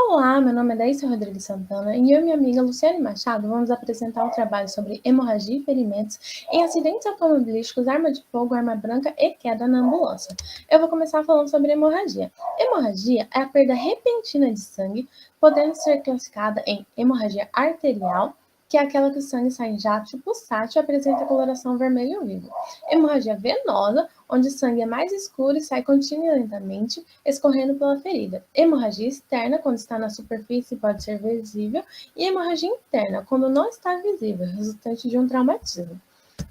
Olá, meu nome é Daícia Rodrigues Santana e eu e minha amiga Luciane Machado vamos apresentar um trabalho sobre hemorragia e ferimentos em acidentes automobilísticos, arma de fogo, arma branca e queda na ambulância. Eu vou começar falando sobre hemorragia. Hemorragia é a perda repentina de sangue, podendo ser classificada em hemorragia arterial, que é aquela que o sangue sai em jato pulsátil e apresenta coloração vermelho vivo. Hemorragia venosa, onde o sangue é mais escuro e sai continuamente, escorrendo pela ferida. Hemorragia externa, quando está na superfície e pode ser visível. E hemorragia interna, quando não está visível, resultante de um traumatismo.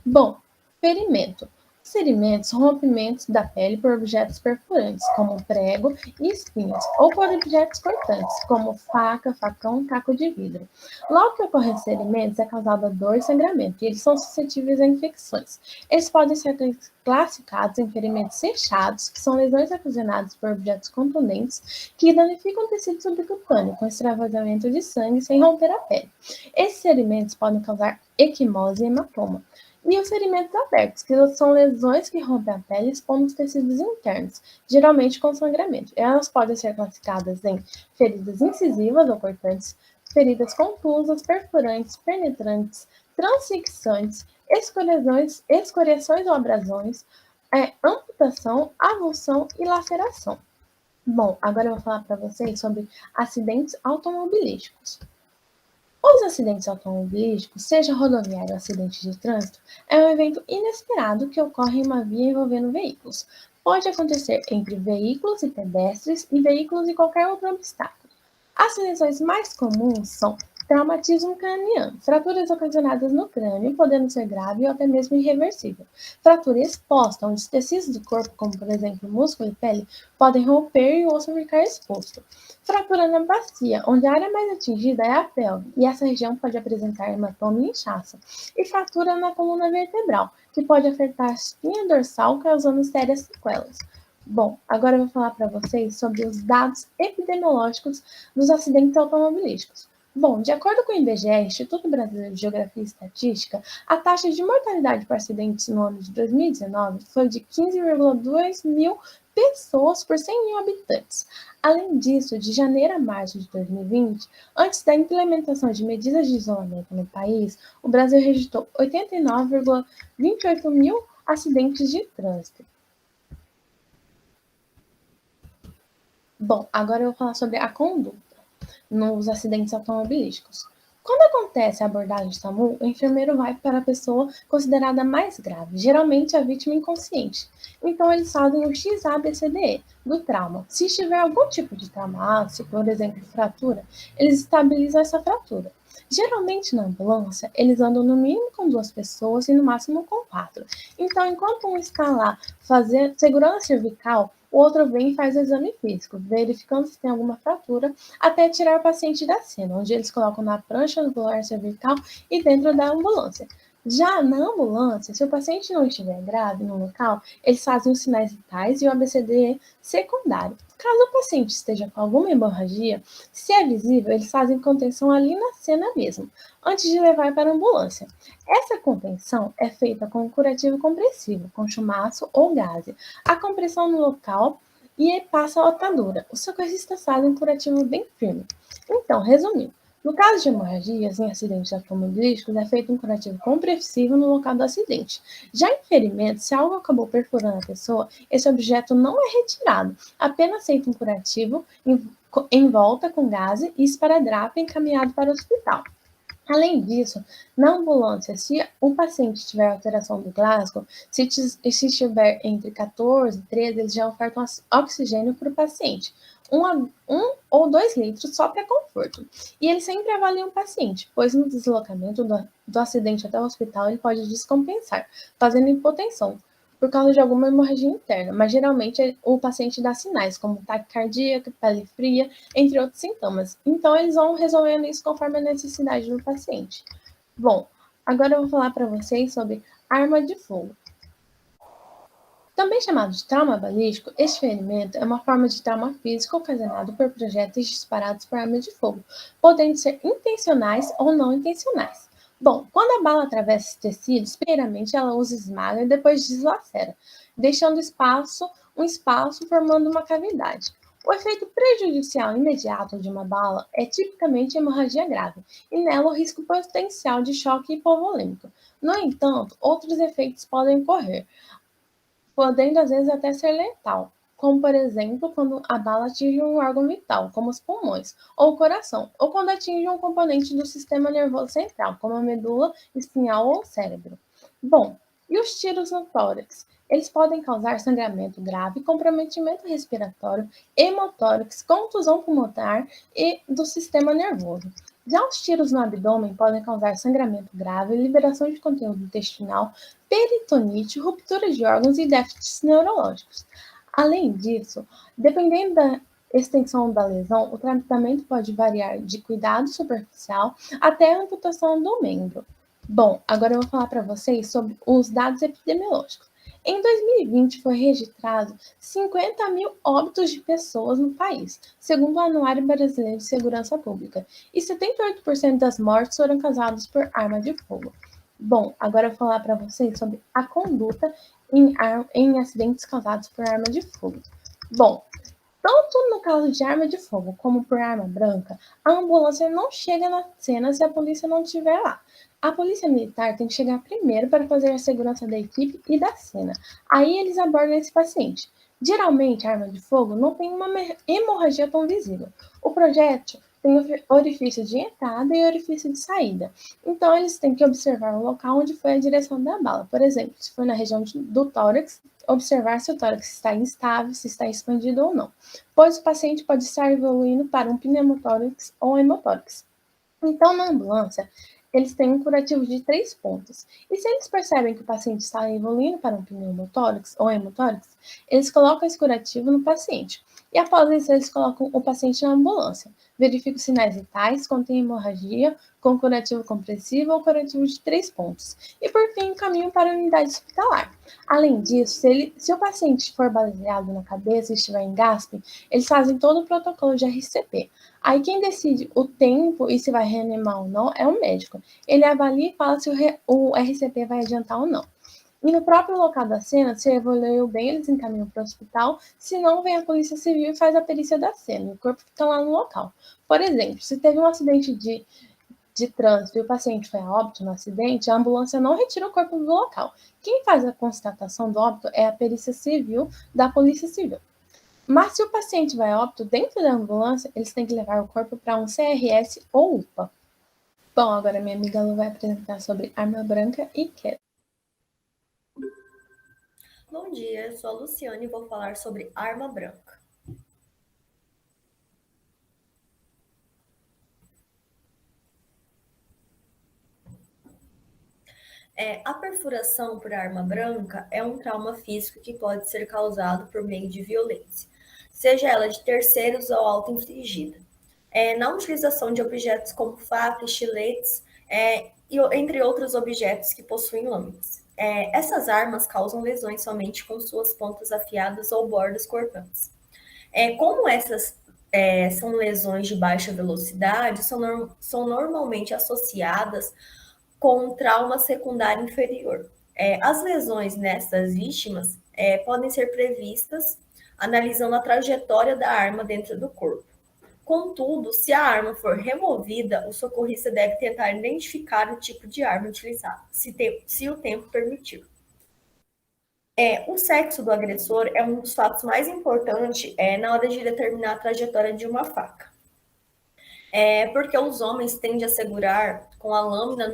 Bom, ferimento. Os ferimentos são rompimentos da pele por objetos perfurantes, como prego e espinhos, ou por objetos cortantes, como faca, facão, caco de vidro. Logo que ocorrem os ferimentos, é causada dor e sangramento, e eles são suscetíveis a infecções. Eles podem ser classificados em ferimentos fechados, que são lesões ocasionadas por objetos contundentes que danificam o tecido subcutâneo, com extravasamento de sangue sem romper a pele. Esses ferimentos podem causar equimose e hematoma. E os ferimentos abertos, que são lesões que rompem a pele expondo os tecidos internos, geralmente com sangramento. Elas podem ser classificadas em feridas incisivas ou cortantes, feridas contusas, perfurantes, penetrantes, transfixantes, escoriações ou abrasões, amputação, avulsão e laceração. Bom, agora eu vou falar para vocês sobre acidentes automobilísticos. Os acidentes automobilísticos, seja rodoviário ou acidente de trânsito, é um evento inesperado que ocorre em uma via envolvendo veículos. Pode acontecer entre veículos e pedestres e veículos e qualquer outro obstáculo. As lesões mais comuns são traumatismo craniano, fraturas ocasionadas no crânio, podendo ser grave ou até mesmo irreversível. Fratura exposta, onde os tecidos do corpo, como por exemplo músculo e pele, podem romper e o osso ficar exposto. Fratura na bacia, onde a área mais atingida é a pelve, e essa região pode apresentar hematoma e inchaço. E fratura na coluna vertebral, que pode afetar a espinha dorsal, causando sérias sequelas. Bom, agora eu vou falar para vocês sobre os dados epidemiológicos dos acidentes automobilísticos. Bom, de acordo com o IBGE, Instituto Brasileiro de Geografia e Estatística, a taxa de mortalidade por acidentes no ano de 2019 foi de 15,2 mil pessoas por 100 mil habitantes. Além disso, de janeiro a março de 2020, antes da implementação de medidas de isolamento no país, o Brasil registrou 89,28 mil acidentes de trânsito. Bom, agora eu vou falar sobre a conduta nos acidentes automobilísticos. Quando acontece a abordagem SAMU, o enfermeiro vai para a pessoa considerada mais grave, geralmente a vítima inconsciente. Então, eles fazem o XABCDE do trauma. Se estiver algum tipo de trauma, se por exemplo fratura, eles estabilizam essa fratura. Geralmente na ambulância, eles andam no mínimo com 2 pessoas e no máximo com 4. Então, enquanto um está lá segurando a cervical, o outro vem e faz o exame físico, verificando se tem alguma fratura, até tirar o paciente da cena, onde eles colocam na prancha no colar cervical e dentro da ambulância. Já na ambulância, se o paciente não estiver grave no local, eles fazem os sinais vitais e o ABCDE secundário. Caso o paciente esteja com alguma hemorragia, se é visível, eles fazem contenção ali na cena mesmo, antes de levar para a ambulância. Essa contenção é feita com um curativo compressivo, com chumaço ou gaze. A compressão no local e passa a otadura. Os socorristas fazem um curativo bem firme. Então, resumindo, no caso de hemorragias em acidentes automobilísticos, é feito um curativo compressivo no local do acidente. Já em ferimentos, se algo acabou perfurando a pessoa, esse objeto não é retirado, apenas feito um curativo em volta com gaze e esparadrapo encaminhado para o hospital. Além disso, na ambulância, se o paciente tiver alteração do Glasgow, se estiver entre 14 e 13, eles já ofertam oxigênio para o paciente, 1 ou 2 litros só para conforto. E eles sempre avaliam o paciente, pois no deslocamento do acidente até o hospital ele pode descompensar, fazendo hipotensão, por causa de alguma hemorragia interna, mas geralmente o paciente dá sinais, como taquicardia, pele fria, entre outros sintomas. Então, eles vão resolvendo isso conforme a necessidade do paciente. Bom, agora eu vou falar para vocês sobre arma de fogo. Também chamado de trauma balístico, este ferimento é uma forma de trauma físico ocasionado por projéteis disparados por arma de fogo, podendo ser intencionais ou não intencionais. Bom, quando a bala atravessa os tecidos, primeiramente ela os esmaga e depois deslacera, deixando um espaço formando uma cavidade. O efeito prejudicial imediato de uma bala é tipicamente hemorragia grave, e nela o risco potencial de choque hipovolêmico. No entanto, outros efeitos podem ocorrer, podendo às vezes até ser letal, como por exemplo quando a bala atinge um órgão vital, como os pulmões ou o coração, ou quando atinge um componente do sistema nervoso central, como a medula espinhal ou o cérebro. Bom, e os tiros no tórax? Eles podem causar sangramento grave, comprometimento respiratório, hemotórax, contusão pulmonar e do sistema nervoso. Já os tiros no abdômen podem causar sangramento grave, liberação de conteúdo intestinal, peritonite, ruptura de órgãos e déficits neurológicos. Além disso, dependendo da extensão da lesão, o tratamento pode variar de cuidado superficial até a amputação do membro. Bom, agora eu vou falar para vocês sobre os dados epidemiológicos. Em 2020 foi registrado 50 mil óbitos de pessoas no país, segundo o Anuário Brasileiro de Segurança Pública, e 78% das mortes foram causadas por arma de fogo. Bom, agora eu vou falar para vocês sobre a conduta em acidentes causados por arma de fogo. Bom, tanto no caso de arma de fogo como por arma branca, a ambulância não chega na cena se a polícia não estiver lá. A polícia militar tem que chegar primeiro para fazer a segurança da equipe e da cena. Aí eles abordam esse paciente. Geralmente, a arma de fogo não tem uma hemorragia tão visível. O projétil tem orifício de entrada e orifício de saída. Então, eles têm que observar o local onde foi a direção da bala. Por exemplo, se for na região do tórax, observar se o tórax está instável, se está expandido ou não, pois o paciente pode estar evoluindo para um pneumotórax ou hemotórax. Então, na ambulância, eles têm um curativo de 3 pontos. E se eles percebem que o paciente está evoluindo para um pneumotórax ou hemotórax, eles colocam esse curativo no paciente. E após isso, eles colocam o paciente na ambulância. Verificam os sinais vitais, contém hemorragia, com curativo compressivo ou curativo de 3 pontos. E por fim, encaminham para a unidade hospitalar. Além disso, se o paciente for baleado na cabeça e estiver em gaspe, eles fazem todo o protocolo de RCP. Aí quem decide o tempo e se vai reanimar ou não é o médico. Ele avalia e fala se o RCP vai adiantar ou não. E no próprio local da cena, se evoluiu bem, eles encaminham para o hospital. Se não, vem a Polícia Civil e faz a perícia da cena. O corpo fica lá no local. Por exemplo, se teve um acidente de trânsito e o paciente foi a óbito no acidente, a ambulância não retira o corpo do local. Quem faz a constatação do óbito é a perícia civil da Polícia Civil. Mas se o paciente vai a óbito dentro da ambulância, eles têm que levar o corpo para um CRS ou UPA. Bom, agora minha amiga Lu vai apresentar sobre arma branca e queda. Bom dia, eu sou a Luciane e vou falar sobre arma branca. A perfuração por arma branca é um trauma físico que pode ser causado por meio de violência, seja ela de terceiros ou auto-infligida. Na utilização de objetos como facas, estiletes, entre outros objetos que possuem lâminas. Essas armas causam lesões somente com suas pontas afiadas ou bordas cortantes. Como essas são lesões de baixa velocidade, são normalmente associadas com um trauma secundário inferior. As lesões nessas vítimas podem ser previstas analisando a trajetória da arma dentro do corpo. Contudo, se a arma for removida, o socorrista deve tentar identificar o tipo de arma utilizada, se o tempo permitir. O sexo do agressor é um dos fatos mais importantes na hora de determinar a trajetória de uma faca. Porque os homens tendem a segurar com a lâmina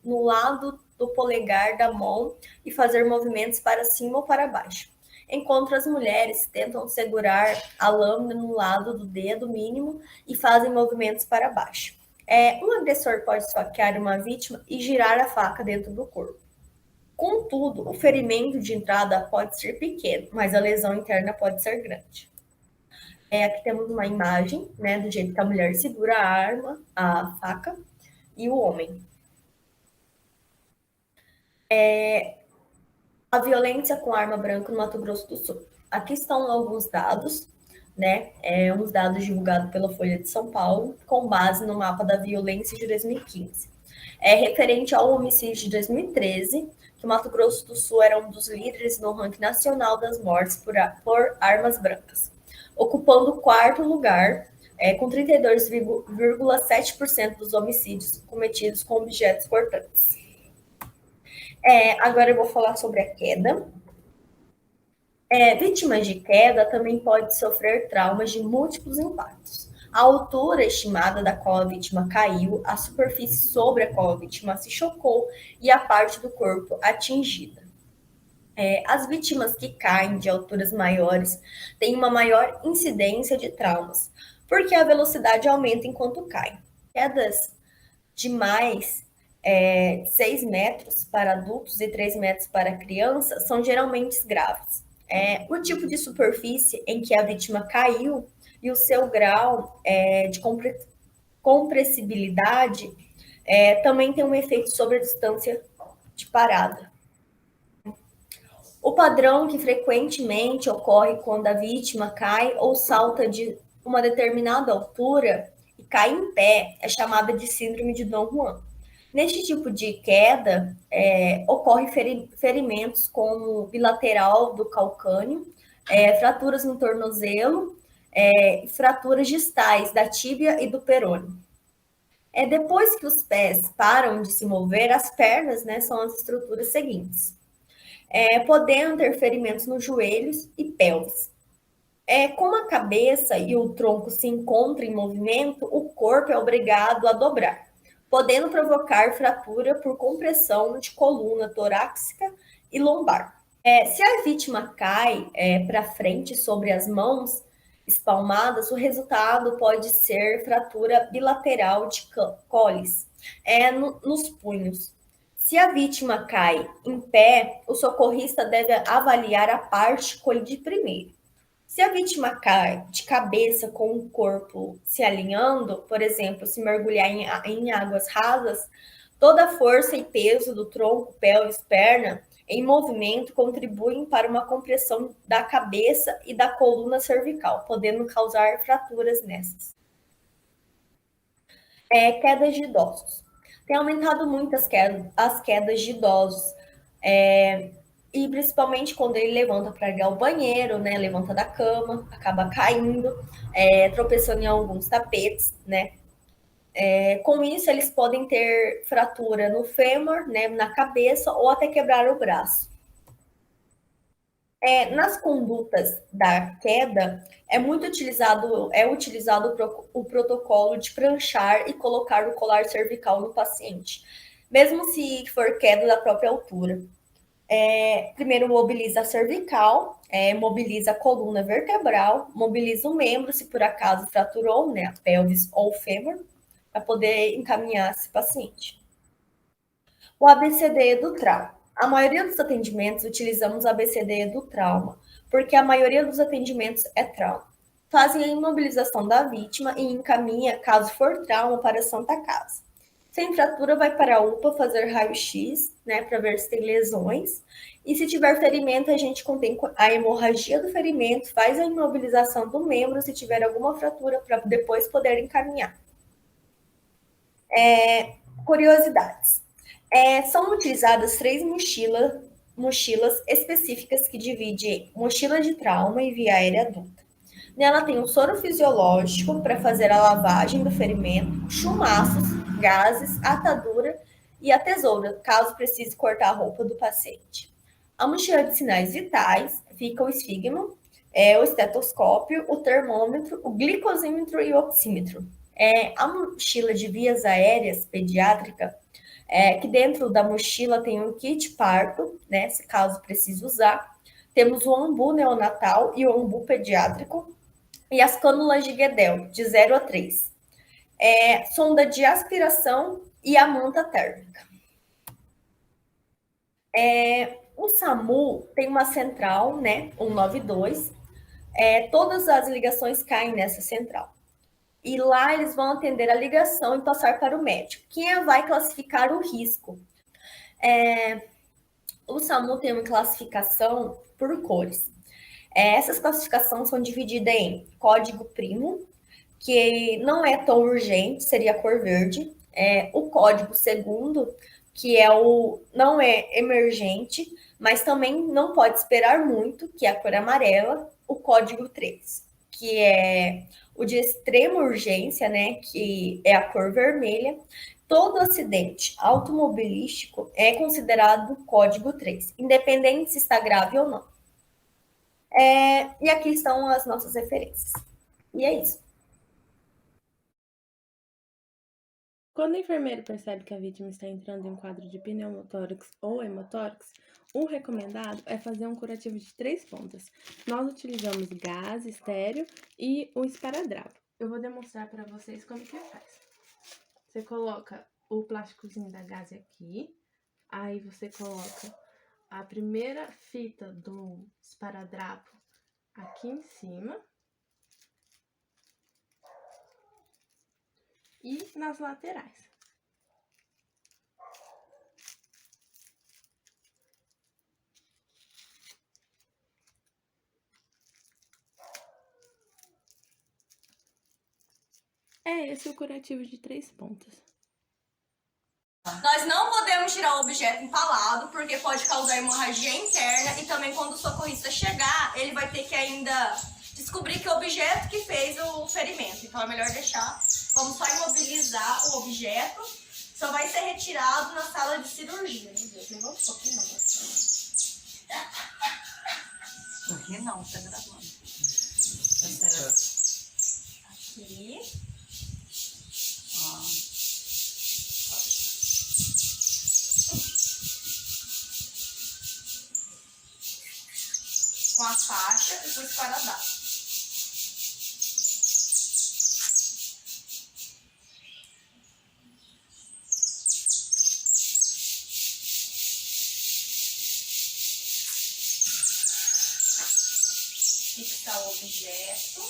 no lado do polegar da mão e fazer movimentos para cima ou para baixo, enquanto as mulheres tentam segurar a lâmina no lado do dedo mínimo e fazem movimentos para baixo. Um agressor pode esfaquear uma vítima e girar a faca dentro do corpo. Contudo, o ferimento de entrada pode ser pequeno, mas a lesão interna pode ser grande. Aqui temos uma imagem, né, do jeito que a mulher segura a arma, a faca, e o homem. A violência com arma branca no Mato Grosso do Sul. Aqui estão alguns dados, né, uns dados divulgados pela Folha de São Paulo, com base no mapa da violência de 2015. Referente ao homicídio de 2013, que o Mato Grosso do Sul era um dos líderes no ranking nacional das mortes por armas brancas. ocupando o quarto lugar, com 32,7% dos homicídios cometidos com objetos cortantes. Agora eu vou falar sobre a queda. Vítimas de queda também podem sofrer traumas de múltiplos impactos. A altura estimada da qual a vítima caiu, a superfície sobre a qual a vítima se chocou e a parte do corpo atingida. As vítimas que caem de alturas maiores têm uma maior incidência de traumas, porque a velocidade aumenta enquanto caem. Quedas de mais 6 metros para adultos e 3 metros para crianças são geralmente graves. O tipo de superfície em que a vítima caiu e o seu grau de compressibilidade também tem um efeito sobre a distância de parada. O padrão que frequentemente ocorre quando a vítima cai ou salta de uma determinada altura e cai em pé é chamada de síndrome de Dom Juan. Neste tipo de queda, ocorre ferimentos como bilateral do calcâneo, fraturas no tornozelo, fraturas distais da tíbia e do perônio. Depois que os pés param de se mover, as pernas, né, são as estruturas seguintes. Podendo ter ferimentos nos joelhos e pelvis. Como a cabeça e o tronco se encontram em movimento, o corpo é obrigado a dobrar, podendo provocar fratura por compressão de coluna torácica e lombar. Se a vítima cai para frente sobre as mãos espalmadas, o resultado pode ser fratura bilateral de cólis nos punhos. Se a vítima cai em pé, o socorrista deve avaliar a parte colidir primeiro. Se a vítima cai de cabeça com o corpo se alinhando, por exemplo, se mergulhar em águas rasas, toda a força e peso do tronco, pelvis, perna em movimento contribuem para uma compressão da cabeça e da coluna cervical, podendo causar fraturas nessas. Quedas de idosos. Tem aumentado muito as quedas de idosos, e principalmente quando ele levanta para ir ao banheiro, né, levanta da cama, acaba caindo, tropeçando em alguns tapetes, né. Com isso, eles podem ter fratura no fêmur, né, na cabeça, ou até quebrar o braço. Nas condutas da queda, é utilizado o protocolo de pranchar e colocar o colar cervical no paciente, mesmo se for queda da própria altura. Primeiro mobiliza a cervical, mobiliza a coluna vertebral, mobiliza o membro, se por acaso fraturou, né, a pelvis ou o fêmur, para poder encaminhar esse paciente. O ABCD do trauma. A maioria dos atendimentos utilizamos o ABCD do trauma, porque a maioria dos atendimentos é trauma. Fazem a imobilização da vítima e encaminha, caso for trauma, para a Santa Casa. Sem fratura, vai para a UPA fazer raio-x, né, para ver se tem lesões. E se tiver ferimento, a gente contém a hemorragia do ferimento, faz a imobilização do membro, se tiver alguma fratura, para depois poder encaminhar. Curiosidades. São utilizadas 3 mochilas específicas que dividem mochila de trauma e via aérea adulta. Nela tem um soro fisiológico para fazer a lavagem do ferimento, chumaços, gases, atadura e a tesoura, caso precise cortar a roupa do paciente. A mochila de sinais vitais fica o esfígmo, o estetoscópio, o termômetro, o glicosímetro e o oxímetro. A mochila de vias aéreas pediátrica, que dentro da mochila tem um kit parto, né, se caso precise usar. Temos o ambu neonatal e o ambu pediátrico e as cânulas de Guedel, de 0 a 3. Sonda de aspiração e a manta térmica. O SAMU tem uma central, né, 192. Todas as ligações caem nessa central. E lá eles vão atender a ligação e passar para o médico, que vai classificar o risco. O SAMU tem uma classificação por cores. Essas classificações são divididas em código primo, que não é tão urgente, seria a cor verde. O código segundo, que não é emergente, mas também não pode esperar muito, que é a cor amarela. O código 3. que é o de extrema urgência, né, que é a cor vermelha. Todo acidente automobilístico é considerado código 3, independente se está grave ou não. E aqui estão as nossas referências. E é isso. Quando o enfermeiro percebe que a vítima está entrando em um quadro de pneumotórax ou hemotórax, o recomendado é fazer um curativo de 3 pontas. Nós utilizamos gás estéreo e o esparadrapo. Eu vou demonstrar para vocês como que faz. Você coloca o plásticozinho da gase aqui, aí você coloca a primeira fita do esparadrapo aqui em cima e nas laterais. É esse o curativo de 3 pontas. Nós não podemos tirar o objeto empalado, porque pode causar hemorragia interna e também quando o socorrista chegar, ele vai ter que ainda descobrir que o objeto que fez o ferimento. Então é melhor deixar, vamos só imobilizar o objeto, só vai ser retirado na sala de cirurgia. Meu Deus, levou um pouquinho, não. Aqui não, tá gravando. Aqui. Com a faixa e com o esparadrapo. Fixar o objeto.